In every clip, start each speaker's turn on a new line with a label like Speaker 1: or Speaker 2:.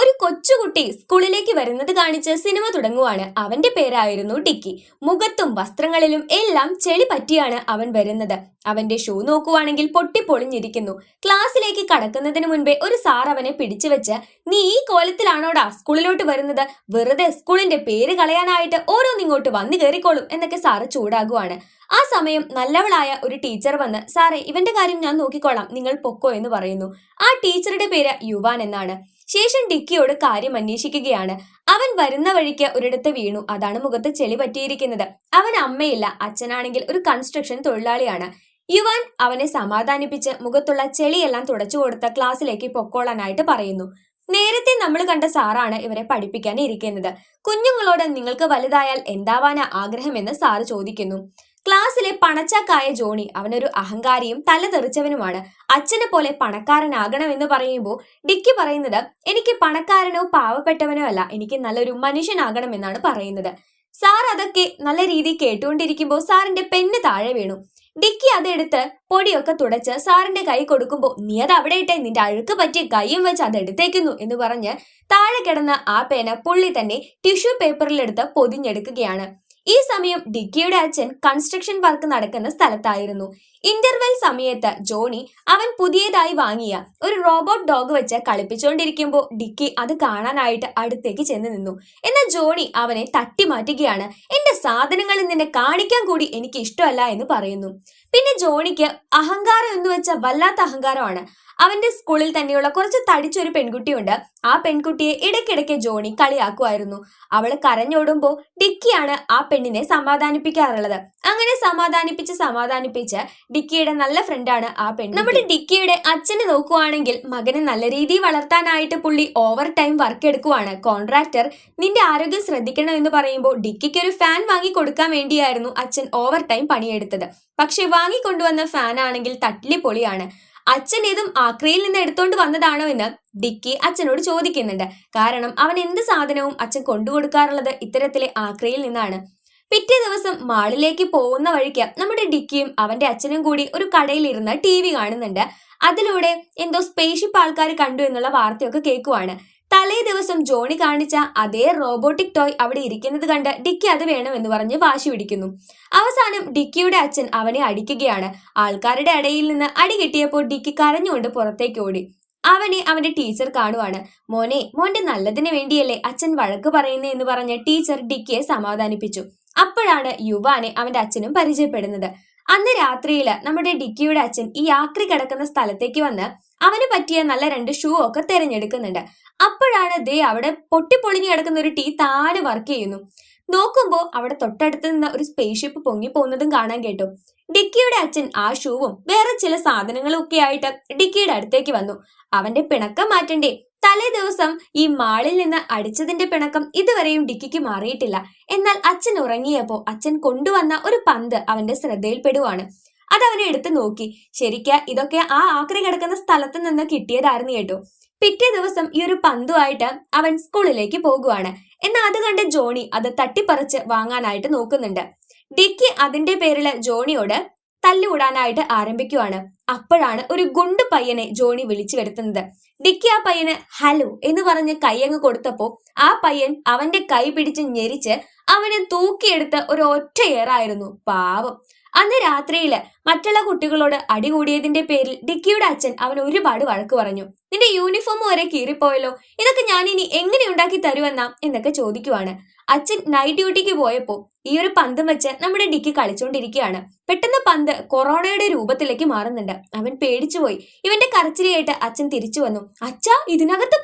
Speaker 1: ഒരു കൊച്ചുകുട്ടി സ്കൂളിലേക്ക് വരുന്നത് കാണിച്ച് സിനിമ തുടങ്ങുവാണ്. അവന്റെ പേരായിരുന്നു ഡിക്കി. മുഖത്തും വസ്ത്രങ്ങളിലും എല്ലാം ചെളി പറ്റിയാണ് അവൻ വരുന്നത്. അവന്റെ ഷൂ നോക്കുവാണെങ്കിൽ പൊട്ടിപ്പൊളിഞ്ഞിരിക്കുന്നു. ക്ലാസ്സിലേക്ക് കടക്കുന്നതിന് മുൻപേ ഒരു സാർ അവനെ പിടിച്ചു വെച്ച്, നീ ഈ കോലത്തിലാണോടാ സ്കൂളിലോട്ട് വരുന്നത്? വെറുതെ സ്കൂളിന്റെ പേര് കളയാനായിട്ട് ഓരോന്നിങ്ങോട്ട് വന്നു കയറിക്കോളും എന്നൊക്കെ സാറ് ചൂടാകുവാണ്. ആ സമയം നല്ലവളായ ഒരു ടീച്ചർ വന്ന്, സാറേ ഇവന്റെ കാര്യം ഞാൻ നോക്കിക്കോളാം, നിങ്ങൾ പൊക്കോ എന്ന് പറയുന്നു. ആ ടീച്ചറുടെ പേര് യുവാൻ എന്നാണ്. ശേഷം ഡിക്കിയോട് കാര്യം അന്വേഷിക്കുകയാണ്. അവൻ വരുന്ന വഴിക്ക് ഒരിടത്ത് വീണു. അതാണ് മുഖത്ത് ചെളി പറ്റിയിരിക്കുന്നത്. അവൻ അമ്മയില്ല, അച്ഛനാണെങ്കിൽ ഒരു കൺസ്ട്രക്ഷൻ തൊഴിലാളിയാണ്. യുവാൻ അവനെ സമാധാനിപ്പിച്ച് മുഖത്തുള്ള ചെളിയെല്ലാം തുടച്ചു കൊടുത്ത് ക്ലാസ്സിലേക്ക് പൊക്കോളാനായിട്ട് പറയുന്നു. നേരത്തെ നമ്മൾ കണ്ട സാറാണ് ഇവരെ പഠിപ്പിക്കാൻ ഇരിക്കുന്നത്. കുഞ്ഞുങ്ങളോട് നിങ്ങൾക്ക് വലുതായാൽ എന്താവാനാ ആഗ്രഹമെന്ന് സാറ് ചോദിക്കുന്നു. ക്ലാസ്സിലെ പണച്ചാക്കായ ജോണി അവനൊരു അഹങ്കാരിയും തലതെറിച്ചവനുമാണ്. അച്ഛനെ പോലെ പണക്കാരനാകണമെന്ന് പറയുമ്പോൾ ഡിക്കി പറയുന്നത്, എനിക്ക് പണക്കാരനോ പാവപ്പെട്ടവനോ അല്ല, എനിക്ക് നല്ലൊരു മനുഷ്യനാകണമെന്നാണ് പറയുന്നത്. സാർ അതൊക്കെ നല്ല രീതിയിൽ കേട്ടുകൊണ്ടിരിക്കുമ്പോൾ സാറിന്റെ പെണ്ണ് താഴെ വീണു. ഡിക്കി അതെടുത്ത് പൊടിയൊക്കെ തുടച്ച് സാറിന്റെ കൈ കൊടുക്കുമ്പോൾ, നീ അത് അവിടെ ഇട്ടേ, നിന്റെ അഴുക്ക് പറ്റിയ കൈയും വെച്ച് അത് എടുത്തേക്കുന്നു എന്ന് പറഞ്ഞ് താഴെ കിടന്ന ആ പേന പുള്ളി തന്നെ ടിഷ്യൂ പേപ്പറിലെടുത്ത് പൊതിഞ്ഞെടുക്കുകയാണ്. ഈ സമയം ഡിക്കിയുടെ അച്ഛൻ കൺസ്ട്രക്ഷൻ വർക്ക് നടക്കുന്ന സ്ഥലത്തായിരുന്നു. ഇന്റർവെൽ സമയത്ത് ജോണി അവൻ പുതിയതായി വാങ്ങിയ ഒരു റോബോട്ട് ഡോഗ് വെച്ച് കളിപ്പിച്ചുകൊണ്ടിരിക്കുമ്പോൾ ഡിക്കി അത് കാണാനായിട്ട് അടുത്തേക്ക് ചെന്ന് നിന്നു. എന്നാൽ ജോണി അവനെ തട്ടി മാറ്റുകയാണ്. എന്റെ സാധനങ്ങൾ നിന്നെ കാണിക്കാൻ കൂടി എനിക്ക് ഇഷ്ടമല്ല എന്ന് പറയുന്നു. പിന്നെ ജോണിക്ക് അഹങ്കാരം എന്ന് വെച്ചാൽ വല്ലാത്ത അഹങ്കാരമാണ്. അവന്റെ സ്കൂളിൽ തന്നെയുള്ള കുറച്ച് തടിച്ചൊരു പെൺകുട്ടിയുണ്ട്. ആ പെൺകുട്ടിയെ ഇടയ്ക്കിടയ്ക്ക് ജോണി കളിയാക്കുമായിരുന്നു. അവള് കരഞ്ഞോടുമ്പോ ഡിക്കിയാണ് ആ പെണ്ണിനെ സമാധാനിപ്പിക്കാറുള്ളത്. അങ്ങനെ സമാധാനിപ്പിച്ച് ഡിക്കിയുടെ നല്ല ഫ്രണ്ടാണ് ആ പെണ്ണ്. നമ്മുടെ ഡിക്കിയുടെ അച്ഛനെ നോക്കുവാണെങ്കിൽ മകനെ നല്ല രീതിയിൽ വളർത്താനായിട്ട് പുള്ളി ഓവർ ടൈം വർക്ക് എടുക്കുവാണ്. കോൺട്രാക്ടർ നിന്റെ ആരോഗ്യം ശ്രദ്ധിക്കണം എന്ന് പറയുമ്പോൾ ഡിക്കിക്ക് ഒരു ഫാൻ വാങ്ങി കൊടുക്കാൻ വേണ്ടിയായിരുന്നു അച്ഛൻ ഓവർ ടൈം പണിയെടുത്തത്. പക്ഷെ വാങ്ങിക്കൊണ്ടുവന്ന ഫാൻ ആണെങ്കിൽ തട്ടിപ്പൊളിയാണ്. അച്ഛൻ ഇതും ആക്രയിൽ നിന്ന് എടുത്തോണ്ട് വന്നതാണോ എന്ന് ഡിക്കി അച്ഛനോട് ചോദിക്കുന്നുണ്ട്. കാരണം അവൻ എന്ത് സാധനവും അച്ഛൻ കൊണ്ടുകൊടുക്കാറുള്ളത് ഇത്തരത്തിലെ ആക്രയിൽ നിന്നാണ്. പിറ്റേ ദിവസം മാളിലേക്ക് പോകുന്ന വഴിക്ക് നമ്മുടെ ഡിക്കിയും അവന്റെ അച്ഛനും കൂടി ഒരു കടയിലിരുന്ന് TV കാണുന്നുണ്ട്. അതിലൂടെ എന്തോ സ്പേസ്ഷിപ്പ് ആൾക്കാർ കണ്ടു എന്നുള്ള വാർത്തയൊക്കെ കേൾക്കുവാണ്. തലേ ദിവസം ജോണി കാണിച്ച അതേ റോബോട്ടിക് ടോയ് അവിടെ ഇരിക്കുന്നത് കണ്ട് ഡിക്കി അത് വേണമെന്ന് പറഞ്ഞ് വാശി പിടിക്കുന്നു. അവസാനം ഡിക്കിയുടെ അച്ഛൻ അവനെ അടിക്കുകയാണ്. ആൾക്കാരുടെ ഇടയിൽ നിന്ന് അടി കിട്ടിയപ്പോൾ ഡിക്കി കരഞ്ഞുകൊണ്ട് പുറത്തേക്ക് ഓടി. അവനെ അവന്റെ ടീച്ചർ കാണുവാണ്. മോന്റെ നല്ലതിന് വേണ്ടിയല്ലേ അച്ഛൻ വഴക്ക് പറയുന്നേ എന്ന് പറഞ്ഞ് ടീച്ചർ ഡിക്കിയെ സമാധാനിപ്പിച്ചു. അപ്പോഴാണ് യുവാനെ അവന്റെ അച്ഛനും പരിചയപ്പെടുന്നത്. അന്ന് രാത്രിയില് നമ്മുടെ ഡിക്കിയുടെ അച്ഛൻ ഈ ആക്രി കിടക്കുന്ന സ്ഥലത്തേക്ക് വന്ന് അവന് പറ്റിയ നല്ല 2 ഷൂ ഒക്കെ തിരഞ്ഞെടുക്കുന്നുണ്ട്. അപ്പോഴാണ് ദേ അവിടെ പൊട്ടിപ്പൊളിഞ്ഞു കിടക്കുന്ന ഒരു ടീ താനെ വർക്ക് ചെയ്യുന്നു. നോക്കുമ്പോ അവിടെ തൊട്ടടുത്ത് നിന്ന് ഒരു സ്പേസ്ഷിപ്പ് പൊങ്ങി പോകുന്നതും കാണാൻ കേട്ടു. ഡിക്കിയുടെ അച്ഛൻ ആ ഷൂവും വേറെ ചില സാധനങ്ങളും ഒക്കെ ആയിട്ട് ഡിക്കിയുടെ അടുത്തേക്ക് വന്നു. അവന്റെ പിണക്കം മാറ്റണ്ടേ? തലേ ദിവസം ഈ മാളിൽ നിന്ന് അടിച്ചതിന്റെ പിണക്കം ഇതുവരെയും ഡിക്കിക്ക് മാറിയിട്ടില്ല. എന്നാൽ അച്ഛൻ ഉറങ്ങിയപ്പോ അച്ഛൻ കൊണ്ടുവന്ന ഒരു പന്ത് അവന്റെ ശ്രദ്ധയിൽപ്പെടുവാണ്. അതവനെ എടുത്തു നോക്കി. ശരിക്ക് ഇതൊക്കെ ആ ആക്രി കിടക്കുന്ന സ്ഥലത്ത് നിന്ന് കിട്ടിയതായിരുന്നു കേട്ടോ. പിറ്റേ ദിവസം ഈ ഒരു പന്തുമായിട്ട് അവൻ സ്കൂളിലേക്ക് പോകുവാണ്. എന്നാൽ അത് കണ്ട് ജോണി അത് തട്ടിപ്പറിച്ച് വാങ്ങാനായിട്ട് നോക്കുന്നുണ്ട്. ഡിക്കി അതിന്റെ പേരില് ജോണിയോട് തല്ലുകൂടാനായിട്ട് ആരംഭിക്കുവാണ്. അപ്പോഴാണ് ഒരു ഗുണ്ട് പയ്യനെ ജോണി വിളിച്ചു വരുത്തുന്നത്. ഡിക്കി ആ പയ്യന് ഹലോ എന്ന് പറഞ്ഞ് കൈയങ്ങ് കൊടുത്തപ്പോ ആ പയ്യൻ അവന്റെ കൈ പിടിച്ച് ഞെരിച്ച് അവനെ തൂക്കിയെടുത്ത് ഒരു ഒറ്റ ഏറായിരുന്നു. പാവം. അന്ന് രാത്രിയില് മറ്റുള്ള കുട്ടികളോട് അടികൂടിയതിന്റെ പേരിൽ ഡിക്കിയുടെ അച്ഛൻ അവൻ ഒരുപാട് വഴക്ക് പറഞ്ഞു. നിന്റെ യൂണിഫോം വരെ കീറിപ്പോയല്ലോ, ഇതൊക്കെ ഞാൻ ഇനി എങ്ങനെ ഉണ്ടാക്കി തരുമെന്നാ എന്നൊക്കെ ചോദിക്കുവാണ്. അച്ഛൻ നൈറ്റ് ഡ്യൂട്ടിക്ക് പോയപ്പോ ഈ ഒരു പന്തും വെച്ച് നമ്മുടെ ഡിക്കി കളിച്ചോണ്ടിരിക്കുകയാണ്. പെട്ടെന്ന് പന്ത് കൊറോണയുടെ രൂപത്തിലേക്ക് മാറുന്നുണ്ട്. അവൻ പേടിച്ചുപോയി. ഇവന്റെ കരച്ചിലായിട്ട് അച്ഛൻ തിരിച്ചു വന്നു. അച്ഛാ, ഇതിനകത്ത്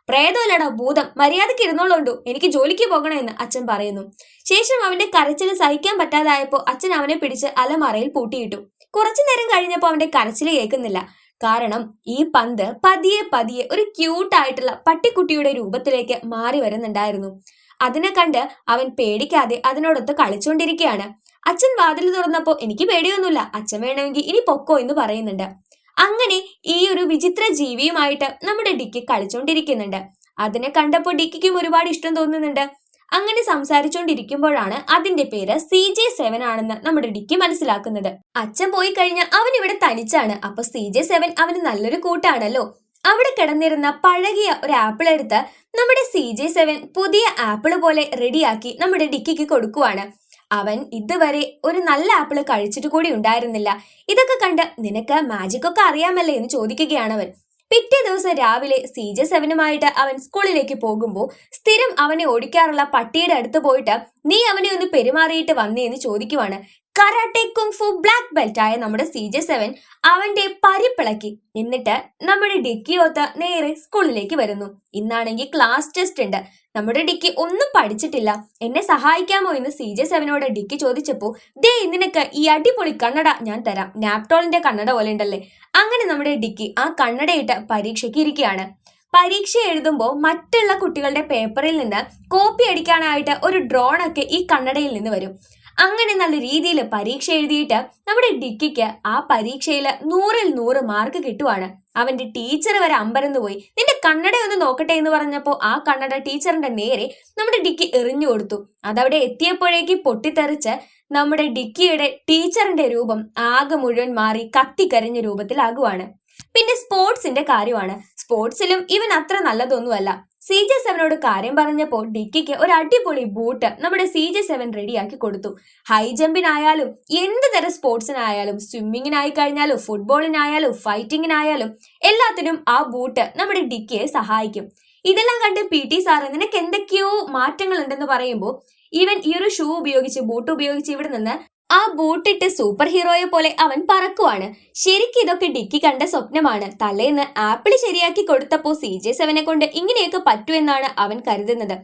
Speaker 1: പ്രേതമല്ലടാ, ഭൂതം, മര്യാദക്ക് ഇരുന്നോളൂ, എനിക്ക് ജോലിക്ക് പോകണമെന്ന് അച്ഛൻ പറയുന്നു. ശേഷം അവന്റെ കരച്ചില് സഹിക്കാൻ പറ്റാതായപ്പോ അച്ഛൻ അവനെ പിടിച്ച് അലമാറയിൽ പൂട്ടിയിട്ടു. കുറച്ചു നേരം കഴിഞ്ഞപ്പോ അവന്റെ കരച്ചില് കേൾക്കുന്നില്ല. കാരണം ഈ പന്ത് പതിയെ ഒരു ക്യൂട്ടായിട്ടുള്ള പട്ടിക്കുട്ടിയുടെ രൂപത്തിലേക്ക് മാറി വരുന്നുണ്ടായിരുന്നു. അതിനെ കണ്ട് അവൻ പേടിക്കാതെ അതിനോടൊത്ത് കളിച്ചുകൊണ്ടിരിക്കുകയാണ്. അച്ഛൻ വാതിൽ തുറന്നപ്പോ എനിക്ക് പേടിയൊന്നുമില്ല, അച്ഛൻ വേണമെങ്കിൽ ഇനി പൊക്കോ എന്ന് പറയുന്നുണ്ട്. അങ്ങനെ ഈ ഒരു വിചിത്ര ജീവിയുമായിട്ട് നമ്മുടെ ഡിക്കി കളിച്ചോണ്ടിരിക്കുന്നുണ്ട്. അതിനെ കണ്ടപ്പോ ഡിക്കിക്കും ഒരുപാട് ഇഷ്ടം തോന്നുന്നുണ്ട്. അങ്ങനെ സംസാരിച്ചുകൊണ്ടിരിക്കുമ്പോഴാണ് അതിന്റെ പേര് CJ7 ആണെന്ന് നമ്മുടെ ഡിക്കി മനസ്സിലാക്കുന്നത്. അച്ഛൻ പോയി കഴിഞ്ഞാൽ അവൻ ഇവിടെ തനിച്ചാണ്. അപ്പൊ CJ7 അവന് നല്ലൊരു കൂട്ടാണല്ലോ. അവിടെ കിടന്നിരുന്ന പഴകിയ ഒരു ആപ്പിൾ എടുത്ത് നമ്മുടെ CJ7 പുതിയ ആപ്പിള് പോലെ റെഡിയാക്കി നമ്മുടെ ഡിക്കിക്ക് കൊടുക്കുവാണ്. അവൻ ഇതുവരെ ഒരു നല്ല ആപ്പിള് കഴിച്ചിട്ട് കൂടി ഉണ്ടായിരുന്നില്ല. ഇതൊക്കെ കണ്ട് നിനക്ക് മാജിക് ഒക്കെ അറിയാമല്ലേ എന്ന് ചോദിക്കുകയാണ് അവൻ. പിറ്റേ ദിവസം രാവിലെ CJ7-ഉമായിട്ട് അവൻ സ്കൂളിലേക്ക് പോകുമ്പോൾ സ്ഥിരം അവനെ ഓടിക്കാറുള്ള പട്ടിയുടെ അടുത്ത് പോയിട്ട് നീ അവനെ ഒന്ന് പെരുമാറിയിട്ട് വന്നേ എന്ന് ചോദിക്കുവാണ്. കരാട്ടെ കുങ്ഫു ബ്ലാക്ക് ബെൽറ്റ് ആയ നമ്മുടെ CJ7 അവന്റെ പരിപ്പിളക്കി. എന്നിട്ട് നമ്മുടെ ഡിക്കിയോത്ത് നേരെ സ്കൂളിലേക്ക് വരുന്നു. ഇന്നാണെങ്കിൽ ക്ലാസ് ടെസ്റ്റ് ഉണ്ട്. നമ്മുടെ ഡിക്കി ഒന്നും പഠിച്ചിട്ടില്ല. എന്നെ സഹായിക്കാമോ എന്ന് CJ7നോട് ഡിക്കി ചോദിച്ചപ്പോ ദേ നിനക്ക് ഈ അടിപൊളി കണ്ണട ഞാൻ തരാം, നാപ്ടോളിന്റെ കണ്ണട പോലെ ഉണ്ടല്ലേ. അങ്ങനെ നമ്മുടെ ഡിക്കി ആ കണ്ണടയിട്ട് പരീക്ഷയ്ക്ക് ഇരിക്കുകയാണ്. പരീക്ഷ എഴുതുമ്പോൾ മറ്റുള്ള കുട്ടികളുടെ പേപ്പറിൽ നിന്ന് കോപ്പി അടിക്കാനായിട്ട് ഒരു ഡ്രോൺ ഒക്കെ ഈ കണ്ണടയിൽ നിന്ന് വരും. അങ്ങനെ നല്ല രീതിയിൽ പരീക്ഷ എഴുതിയിട്ട് നമ്മുടെ ഡിക്കിക്ക് ആ പരീക്ഷയിൽ 100-ൽ 100 മാർക്ക് കിട്ടുവാണ്. അവന്റെ ടീച്ചർ വരെ അമ്പരന്ന് പോയി. നിന്റെ കണ്ണട ഒന്ന് നോക്കട്ടെ എന്ന് പറഞ്ഞപ്പോ ആ കണ്ണട ടീച്ചറിന്റെ നേരെ നമ്മുടെ ഡിക്കി എറിഞ്ഞു കൊടുത്തു. അതവിടെ എത്തിയപ്പോഴേക്ക് പൊട്ടിത്തെറിച്ച് നമ്മുടെ ഡിക്കിയുടെ ടീച്ചറിന്റെ രൂപം ആകെ മുഴുവൻ മാറി കത്തിക്കരിഞ്ഞ രൂപത്തിലാകുവാണ്. പിന്നെ സ്പോർട്സിന്റെ കാര്യമാണ്. സ്പോർട്സിലും ഇവൻ അത്ര നല്ലതൊന്നുമല്ല. CJ7നോട് കാര്യം പറഞ്ഞപ്പോൾ ഡിക്കിക്ക് ഒരു അടിപൊളി ബൂട്ട് നമ്മുടെ CJ7 റെഡിയാക്കി കൊടുത്തു. ഹൈ ജമ്പിനായാലും എന്ത് തരം സ്പോർട്സിനായാലും, സ്വിമ്മിങ്ങിനായി കഴിഞ്ഞാലും ഫുട്ബോളിനായാലും ഫൈറ്റിങ്ങിനായാലും എല്ലാത്തിനും ആ ബൂട്ട് നമ്മുടെ ഡിക്കിയെ സഹായിക്കും. ഇതെല്ലാം കണ്ട് PT സാറ് നിനക്ക് എന്തൊക്കെയോ മാറ്റങ്ങൾ ഉണ്ടെന്ന് പറയുമ്പോൾ ഇവൻ ഈ ഒരു ഷൂ ഉപയോഗിച്ച് ബൂട്ട് ഉപയോഗിച്ച് ഇവിടെ നിന്ന് ആ ബൂട്ടിട്ട് സൂപ്പർ ഹീറോയെ പോലെ അവൻ പറക്കുവാണ്. ശരിക്കും ഇതൊക്കെ ഡിക്കി കണ്ട സ്വപ്നമാണ്. തലേന്ന് ആപ്പിള് ശരിയാക്കി കൊടുത്തപ്പോ CJ7നെ കൊണ്ട് ഇങ്ങനെയൊക്കെ പറ്റുമെന്നാണ് അവൻ കരുതുന്നത്.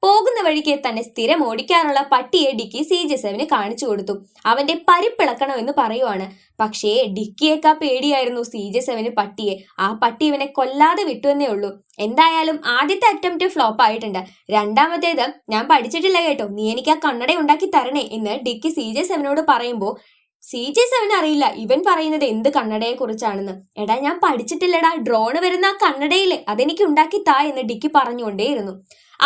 Speaker 1: പോകുന്ന വഴിക്ക് തന്നെ സ്ഥിരം ഓടിക്കാനുള്ള പട്ടിയെ ഡിക്കി CJ7ന് കാണിച്ചു കൊടുത്തു. അവന്റെ പരിപ്പിളക്കണമെന്ന് പറയുവാണ്. പക്ഷേ ഡിക്കിയേക്കാ പേടിയായിരുന്നു CJ7 പട്ടിയെ. ആ പട്ടി ഇവനെ കൊല്ലാതെ വിട്ടുവെന്നേ ഉള്ളൂ. എന്തായാലും ആദ്യത്തെ അറ്റംപ്റ്റ് ഫ്ലോപ്പ് ആയിട്ടുണ്ട്. രണ്ടാമത്തേത് ഞാൻ പഠിച്ചിട്ടില്ല കേട്ടോ, നീ എനിക്ക് ആ കണ്ണട ഉണ്ടാക്കി തരണേ എന്ന് ഡിക്കി CJ7നോട് പറയുമ്പോൾ CJ7 അറിയില്ല ഇവൻ പറയുന്നത് എന്ത് കണ്ണടയെ കുറിച്ചാണെന്ന്. എടാ ഞാൻ പഠിച്ചിട്ടില്ലടാ, ഡ്രോണ് വരുന്ന ആ കണ്ണടയില്ലേ അതെനിക്ക് ഉണ്ടാക്കി താ എന്ന് ഡിക്കി പറഞ്ഞുകൊണ്ടേയിരുന്നു.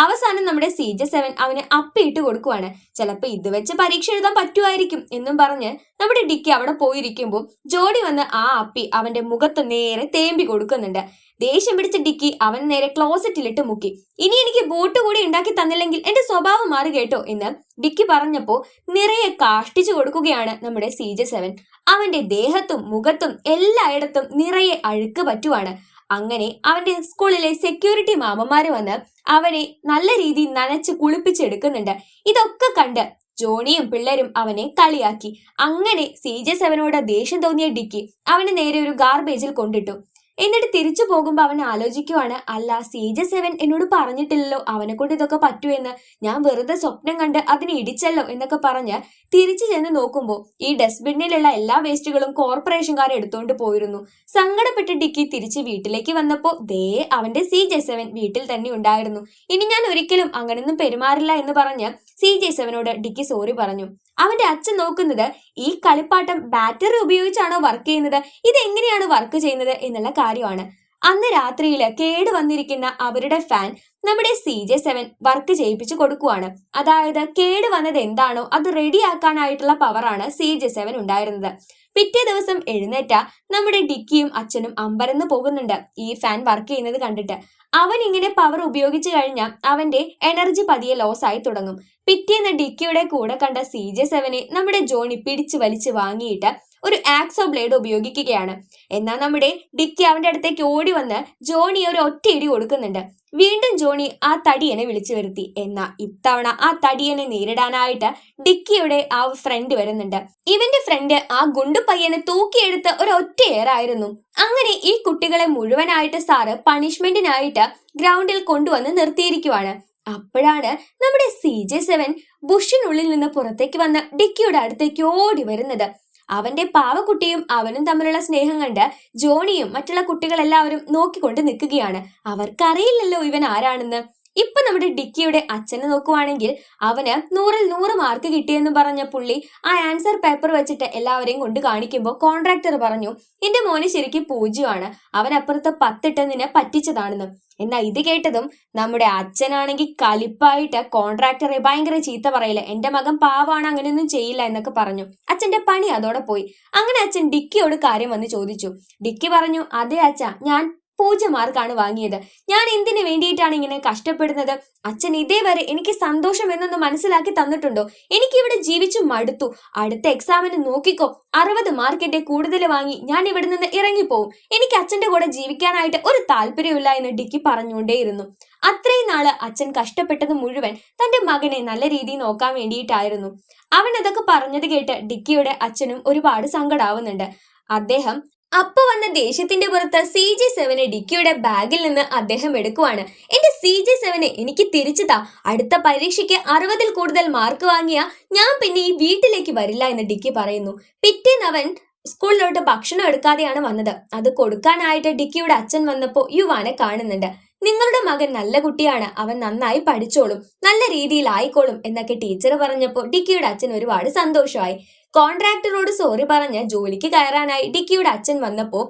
Speaker 1: അവസാനം നമ്മുടെ CJ7 അവന് അപ്പിയിട്ട് കൊടുക്കുവാണ്. ചിലപ്പോ ഇത് വെച്ച് പരീക്ഷ എഴുതാൻ പറ്റുമായിരിക്കും എന്നും പറഞ്ഞ് നമ്മുടെ ഡിക്കി അവിടെ പോയിരിക്കുമ്പോൾ ജോഡി വന്ന് ആ അപ്പി അവന്റെ മുഖത്ത് നേരെ തേമ്പി കൊടുക്കുന്നുണ്ട്. ദേഷ്യം പിടിച്ച ഡിക്കി അവൻ നേരെ ക്ലോസറ്റിലിട്ട് മുക്കി. ഇനി എനിക്ക് ബൂട്ട് കൂടി ഉണ്ടാക്കി തന്നില്ലെങ്കിൽ എന്റെ സ്വഭാവം മാറി കേട്ടോ എന്ന് ഡിക്കി പറഞ്ഞപ്പോ നിറയെ കാഷ്ടിച്ചു കൊടുക്കുകയാണ് നമ്മുടെ CJ7. അവന്റെ ദേഹത്തും മുഖത്തും എല്ലായിടത്തും നിറയെ അഴുക്ക് പറ്റുവാണ്. അങ്ങനെ അവന്റെ സ്കൂളിലെ സെക്യൂരിറ്റി മാമന്മാര് വന്ന് അവനെ നല്ല രീതിയിൽ നനച്ച് കുളിപ്പിച്ചെടുക്കുന്നുണ്ട്. ഇതൊക്കെ കണ്ട് ജോണിയും പിള്ളേരും അവനെ കളിയാക്കി. അങ്ങനെ CJ7നോട് ദേഷ്യം തോന്നിയ ഡിക്കി അവന് നേരെ ഒരു ഗാർബേജിൽ കൊണ്ടിട്ടു. എന്നിട്ട് തിരിച്ചു പോകുമ്പോ അവൻ ആലോചിക്കുവാണ്, അല്ല CJ7 എന്നോട് പറഞ്ഞിട്ടില്ലല്ലോ അവനെ കൊണ്ട് ഇതൊക്കെ പറ്റുമെന്ന്, ഞാൻ വെറുതെ സ്വപ്നം കണ്ട് അതിനെ ഇടിച്ചല്ലോ എന്നൊക്കെ പറഞ്ഞ് തിരിച്ചു ചെന്ന് നോക്കുമ്പോൾ ഈ ഡസ്റ്റ്ബിന്നിലുള്ള എല്ലാ വേസ്റ്റുകളും കോർപ്പറേഷൻകാർ എടുത്തോണ്ട് പോയിരുന്നു. സങ്കടപ്പെട്ട ഡിക്കി തിരിച്ച് വീട്ടിലേക്ക് വന്നപ്പോ ദേ അവന്റെ CJ7 വീട്ടിൽ തന്നെ ഉണ്ടായിരുന്നു. ഇനി ഞാൻ ഒരിക്കലും അങ്ങനൊന്നും പെരുമാറില്ല എന്ന് പറഞ്ഞ് CJ7നോട് ഡിക്കി സോറി പറഞ്ഞു. അവന്റെ അച്ഛൻ നോക്കുന്നത് ഈ കളിപ്പാട്ടം ബാറ്ററി ഉപയോഗിച്ചാണോ വർക്ക് ചെയ്യുന്നത്, ഇതെങ്ങനെയാണ് വർക്ക് ചെയ്യുന്നത് എന്നുള്ള കാര്യമാണ്. അന്ന് രാത്രിയില് കേടുവന്നിരിക്കുന്ന അവരുടെ ഫാൻ നമ്മുടെ CJ7 വർക്ക് ചെയ്യിപ്പിച്ചു കൊടുക്കുവാണ്. അതായത് കേട് വന്നത് എന്താണോ അത് റെഡിയാക്കാനായിട്ടുള്ള പവറാണ് CJ7 ഉണ്ടായിരുന്നത്. പിറ്റേ ദിവസം എഴുന്നേറ്റ നമ്മുടെ ഡിക്കിയും അച്ഛനും അമ്പരന്ന് പോകുന്നുണ്ട് ഈ ഫാൻ വർക്ക് ചെയ്യുന്നത് കണ്ടിട്ട്. അവൻ ഇങ്ങനെ പവർ ഉപയോഗിച്ചു കഴിഞ്ഞാൽ അവന്റെ എനർജി പതിയെ ലോസ് ആയി തുടങ്ങും. പിറ്റേന്ന് ഡിക്കിയുടെ കൂടെ കണ്ട CJ7നെ നമ്മുടെ ജോണി പിടിച്ചു വലിച്ചു വാങ്ങിയിട്ട് ഒരു ആക്സോ ബ്ലേഡ് ഉപയോഗിക്കുകയാണ്. എന്നാൽ നമ്മുടെ ഡിക്കി അവന്റെ അടുത്തേക്ക് ഓടി വന്ന് ജോണി ഒരു ഒറ്റയിടി കൊടുക്കുന്നുണ്ട്. വീണ്ടും ജോണി ആ തടിയനെ വിളിച്ചു വരുത്തി. എന്നാൽ ഇത്തവണ ആ തടിയനെ നേരിടാനായിട്ട് ഡിക്കിയുടെ ആ ഫ്രണ്ട് വരുന്നുണ്ട്. ഇവന്റെ ഫ്രണ്ട് ആ ഗുണ്ടു പയ്യനെ തൂക്കിയെടുത്ത് ഒരു ഒറ്റയേറായിരുന്നു. അങ്ങനെ ഈ കുട്ടികളെ മുഴുവനായിട്ട് സാറ് പണിഷ്മെന്റിനായിട്ട് ഗ്രൗണ്ടിൽ കൊണ്ടുവന്ന് നിർത്തിയിരിക്കുവാണ്. അപ്പോഴാണ് നമ്മുടെ CJ7 ബുഷിനുള്ളിൽ നിന്ന് പുറത്തേക്ക് വന്ന് ഡിക്കിയുടെ അടുത്തേക്ക് ഓടി വരുന്നത്. അവന്റെ പാവക്കുട്ടിയും അവനും തമ്മിലുള്ള സ്നേഹം കണ്ട് ജോണിയും മറ്റുള്ള കുട്ടികളെല്ലാവരും നോക്കിക്കൊണ്ട് നിൽക്കുകയാണ്. അവർക്കറിയില്ലല്ലോ ഇവൻ ആരാണെന്ന്. ഇപ്പൊ നമ്മുടെ ഡിക്കിയുടെ അച്ഛനെ നോക്കുവാണെങ്കിൽ അവന് 100-ൽ 100 മാർക്ക് കിട്ടിയെന്ന് പറഞ്ഞ പുള്ളി ആ ആൻസർ പേപ്പർ വെച്ചിട്ട് എല്ലാവരെയും കൊണ്ട് കാണിക്കുമ്പോൾ കോൺട്രാക്ടർ പറഞ്ഞു എന്റെ മോന് ശരിക്കും 0 അവൻ അപ്പുറത്ത് 10 ഇട്ട് നിന്നെ പറ്റിച്ചതാണെന്ന്. എന്നാൽ ഇത് കേട്ടതും നമ്മുടെ അച്ഛനാണെങ്കിൽ കലിപ്പായിട്ട് കോൺട്രാക്ടറെ ഭയങ്കര ചീത്ത പറയില്ല, എന്റെ മകൻ പാവാണ് അങ്ങനെയൊന്നും ചെയ്യില്ല എന്നൊക്കെ പറഞ്ഞു. അച്ഛന്റെ പണി അതോടെ പോയി. അങ്ങനെ അച്ഛൻ ഡിക്കിയോട് കാര്യം വന്ന് ചോദിച്ചു. ഡിക്കി പറഞ്ഞു, അതെ അച്ഛാ, ഞാൻ 0 മാർക്കാണ് വാങ്ങിയത്. ഞാൻ എന്തിനു വേണ്ടിയിട്ടാണ് ഇങ്ങനെ കഷ്ടപ്പെടുന്നത്? അച്ഛൻ ഇതേവരെ എനിക്ക് സന്തോഷം എന്നൊന്ന് മനസ്സിലാക്കി തന്നിട്ടുണ്ടോ? എനിക്ക് ഇവിടെ ജീവിച്ചു മടുത്തു. അടുത്ത എക്സാമിന് നോക്കിക്കോ, 60 മാർക്കിന്റെ കൂടുതൽ വാങ്ങി ഞാൻ ഇവിടെ നിന്ന് ഇറങ്ങിപ്പോവും. എനിക്ക് അച്ഛന്റെ കൂടെ ജീവിക്കാനായിട്ട് ഒരു താല്പര്യമില്ല എന്ന് ഡിക്കി പറഞ്ഞുകൊണ്ടേയിരുന്നു. അത്രയും നാള് അച്ഛൻ കഷ്ടപ്പെട്ടത് മുഴുവൻ തന്റെ മകനെ നല്ല രീതിയിൽ നോക്കാൻ വേണ്ടിയിട്ടായിരുന്നു. അവൻ അതൊക്കെ പറഞ്ഞത് കേട്ട് ഡിക്കിയുടെ അച്ഛനും ഒരുപാട് സങ്കടാവുന്നുണ്ട്. അദ്ദേഹം അപ്പൊ വന്ന ദേഷ്യത്തിന്റെ പുറത്ത് CJ7 ഡിക്കിയുടെ ബാഗിൽ നിന്ന് അദ്ദേഹം എടുക്കുവാണ്. എന്റെ CJ7 എനിക്ക് തിരിച്ചു താ. അടുത്ത പരീക്ഷയ്ക്ക് 60-ൽ കൂടുതൽ മാർക്ക് വാങ്ങിയ ഞാൻ പിന്നെ ഈ വീട്ടിലേക്ക് വരില്ല എന്ന് ഡിക്കി പറയുന്നു. പിറ്റേന്ന് അവൻ സ്കൂളിലോട്ട് ഭക്ഷണം എടുക്കാതെയാണ് വന്നത്. അത് കൊടുക്കാനായിട്ട് ഡിക്കിയുടെ അച്ഛൻ വന്നപ്പോ യുവാനെ കാണുന്നുണ്ട്. നിങ്ങളുടെ മകൻ നല്ല കുട്ടിയാണ്, അവൻ നന്നായി പഠിച്ചോളും, നല്ല രീതിയിൽ ആയിക്കോളും എന്നൊക്കെ ടീച്ചർ പറഞ്ഞപ്പോൾ ഡിക്കിയുടെ അച്ഛൻ ഒരുപാട് സന്തോഷമായി. കോൺട്രാക്ടറോട് സോറി പറഞ്ഞ് ജോലിക്ക് കയറാനായി ഡിക്കിയുടെ അച്ഛൻ വന്നപ്പോ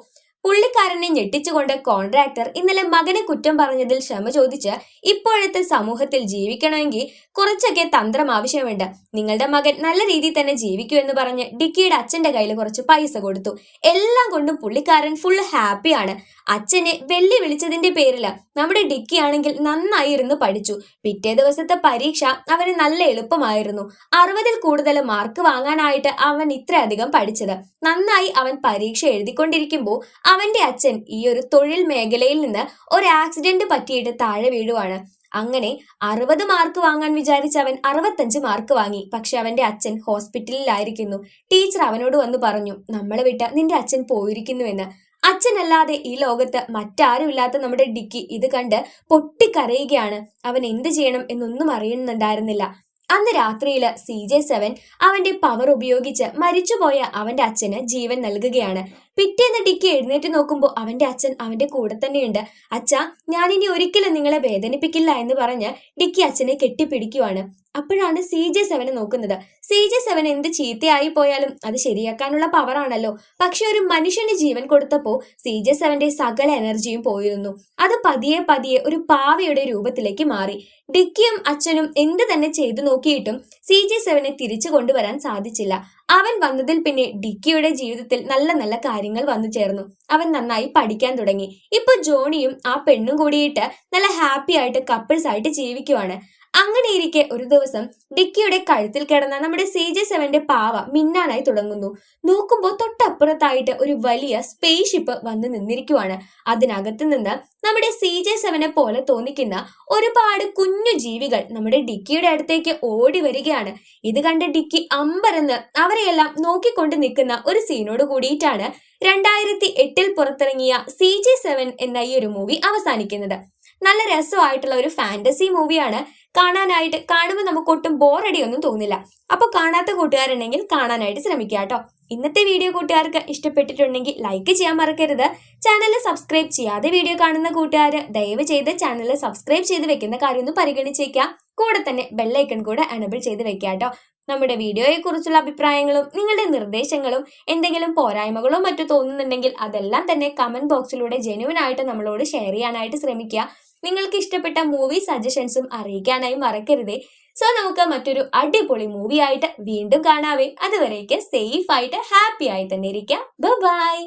Speaker 1: പുള്ളിക്കാരനെ ഞെട്ടിച്ചുകൊണ്ട് കോൺട്രാക്ടർ ഇന്നലെ മകനെ കുറ്റം പറഞ്ഞതിൽ ക്ഷമ ചോദിച്ച് ഇപ്പോഴത്തെ സമൂഹത്തിൽ ജീവിക്കണമെങ്കിൽ കുറച്ചൊക്കെ തന്ത്രം ആവശ്യമുണ്ട്, നിങ്ങളുടെ മകൻ നല്ല രീതിയിൽ തന്നെ ജീവിക്കൂ എന്ന് പറഞ്ഞ് ഡിക്കിയുടെ അച്ഛന്റെ കയ്യിൽ കുറച്ച് പൈസ കൊടുത്തു. എല്ലാം കൊണ്ടും പുള്ളിക്കാരൻ ഫുൾ ഹാപ്പിയാണ്. അച്ഛനെ വെല്ലി വിളിച്ചതിന്റെ പേരില് നമ്മുടെ ഡിക്കി ആണെങ്കിൽ നന്നായി ഇരുന്ന് പഠിച്ചു. പിറ്റേ ദിവസത്തെ പരീക്ഷ അവന് നല്ല എളുപ്പമായിരുന്നു. 60-ൽ കൂടുതൽ മാർക്ക് വാങ്ങാനായിട്ട് അവൻ ഇത്രയധികം പഠിച്ചത്. നന്നായി അവൻ പരീക്ഷ എഴുതിക്കൊണ്ടിരിക്കുമ്പോൾ അവന്റെ അച്ഛൻ ഈ ഒരു തൊഴിൽ മേഖലയിൽ നിന്ന് ഒരു ആക്സിഡന്റ് പറ്റിയിട്ട് താഴെ വീഴുവാണ്. അങ്ങനെ 60 മാർക്ക് വാങ്ങാൻ വിചാരിച്ച അവൻ 65 മാർക്ക് വാങ്ങി. പക്ഷെ അവന്റെ അച്ഛൻ ഹോസ്പിറ്റലിലായിരിക്കുന്നു. ടീച്ചർ അവനോട് വന്ന് പറഞ്ഞു, നമ്മളെ വിട്ട് നിന്റെ അച്ഛൻ പോയിരിക്കുന്നുവെന്ന്. അച്ഛനല്ലാതെ ഈ ലോകത്ത് മറ്റാരുമില്ലാത്ത നമ്മുടെ ഡിക്കി ഇത് കണ്ട് പൊട്ടിക്കരയുകയാണ്. അവൻ എന്ത് ചെയ്യണം എന്നൊന്നും അറിയുന്നുണ്ടായിരുന്നില്ല. അന്ന് രാത്രിയില് CJ7 അവന്റെ പവർ ഉപയോഗിച്ച് മരിച്ചുപോയ അവന്റെ അച്ഛന് ജീവൻ നൽകുകയാണ്. പിറ്റേന്ന് ഡിക്കി എഴുന്നേറ്റ് നോക്കുമ്പോൾ അവന്റെ അച്ഛൻ അവന്റെ കൂടെ തന്നെയുണ്ട്. അച്ഛാ, ഞാനിനി ഒരിക്കലും നിങ്ങളെ വേദനിപ്പിക്കില്ല എന്ന് പറഞ്ഞ് ഡിക്കി അച്ഛനെ കെട്ടിപ്പിടിക്കുവാണ്. അപ്പോഴാണ് CJ7 നോക്കുന്നത്. CJ7 എന്ത് ചീത്തയായി പോയാലും അത് ശരിയാക്കാനുള്ള പവറാണല്ലോ. പക്ഷെ ഒരു മനുഷ്യന് ജീവൻ കൊടുത്തപ്പോ CJ7 സകല എനർജിയും പോയിരുന്നു. അത് പതിയെ പതിയെ ഒരു പാവയുടെ രൂപത്തിലേക്ക് മാറി. ഡിക്കിയും അച്ഛനും എന്ത് തന്നെ ചെയ്തു നോക്കിയിട്ടും CJ7 തിരിച്ചു കൊണ്ടുവരാൻ സാധിച്ചില്ല. അവൻ വന്നതിൽ പിന്നെ ഡിക്കിയുടെ ജീവിതത്തിൽ നല്ല നല്ല കാര്യങ്ങൾ വന്നു ചേർന്നു. അവൻ നന്നായി പഠിക്കാൻ തുടങ്ങി. ഇപ്പൊ ജോണിയും ആ പെണ്ണും കൂടിയിട്ട് നല്ല ഹാപ്പി ആയിട്ട് കപ്പിൾസ് ആയിട്ട് ജീവിക്കുവാണ്. അങ്ങനെ ഇരിക്കെ ഒരു ദിവസം ഡിക്കിയുടെ കഴുത്തിൽ കിടന്ന നമ്മുടെ CJ7 പാവ മിന്നാനായി തുടങ്ങുന്നു. നോക്കുമ്പോൾ തൊട്ടപ്പുറത്തായിട്ട് ഒരു വലിയ സ്പേസ് ഷിപ്പ് വന്ന് നിന്നിരിക്കുവാണ്. അതിനകത്ത് നിന്ന് നമ്മുടെ CJ7 പോലെ തോന്നിക്കുന്ന ഒരുപാട് കുഞ്ഞു ജീവികൾ നമ്മുടെ ഡിക്കിയുടെ അടുത്തേക്ക് ഓടി വരികയാണ്. ഇത് കണ്ട് ഡിക്കി അമ്പരന്ന് അവരെയെല്ലാം നോക്കിക്കൊണ്ട് നിൽക്കുന്ന ഒരു സീനോട് കൂടിയിട്ടാണ് 2008-ൽ പുറത്തിറങ്ങിയ CJ7 എന്ന ഈ ഒരു മൂവി അവസാനിക്കുന്നത്. നല്ല രസമായിട്ടുള്ള ഒരു ഫാന്റസി മൂവിയാണ്. കാണുമ്പോൾ നമുക്ക് ഒട്ടും ബോറടിയൊന്നും തോന്നില്ല. അപ്പൊ കാണാത്ത കൂട്ടുകാരുണ്ടെങ്കിൽ കാണാനായിട്ട് ശ്രമിക്കുക കേട്ടോ. ഇന്നത്തെ വീഡിയോ കൂട്ടുകാർക്ക് ഇഷ്ടപ്പെട്ടിട്ടുണ്ടെങ്കിൽ ലൈക്ക് ചെയ്യാൻ മറക്കരുത്. ചാനൽ സബ്സ്ക്രൈബ് ചെയ്യാതെ വീഡിയോ കാണുന്ന കൂട്ടുകാർ ദയവ് ചെയ്ത് ചാനൽ സബ്സ്ക്രൈബ് ചെയ്ത് വെക്കുന്ന കാര്യം ഒന്ന് പരിഗണിച്ചേക്കാം. കൂടെ തന്നെ ബെല്ലൈക്കൺ കൂടെ എനബിൾ ചെയ്ത് വെക്കുക കേട്ടോ. നമ്മുടെ വീഡിയോയെ കുറിച്ചുള്ള അഭിപ്രായങ്ങളും നിങ്ങളുടെ നിർദ്ദേശങ്ങളും എന്തെങ്കിലും പോരായ്മകളോ മറ്റോ തോന്നുന്നുണ്ടെങ്കിൽ അതെല്ലാം തന്നെ കമന്റ് ബോക്സിലൂടെ ജെന്യുവൻ ആയിട്ട് നമ്മളോട് ഷെയർ ചെയ്യാനായിട്ട് ശ്രമിക്കുക. നിങ്ങൾക്ക് ഇഷ്ടപ്പെട്ട മൂവി സജഷൻസും അറിയിക്കാനായി മറക്കരുതേ. സോ നമുക്ക് മറ്റൊരു അടിപൊളി മൂവി ആയിട്ട് വീണ്ടും കാണാവേ. അതുവരേക്ക് സേഫ് ആയിട്ട് ഹാപ്പി ആയി തന്നെ ഇരിക്കാം. ബൈ.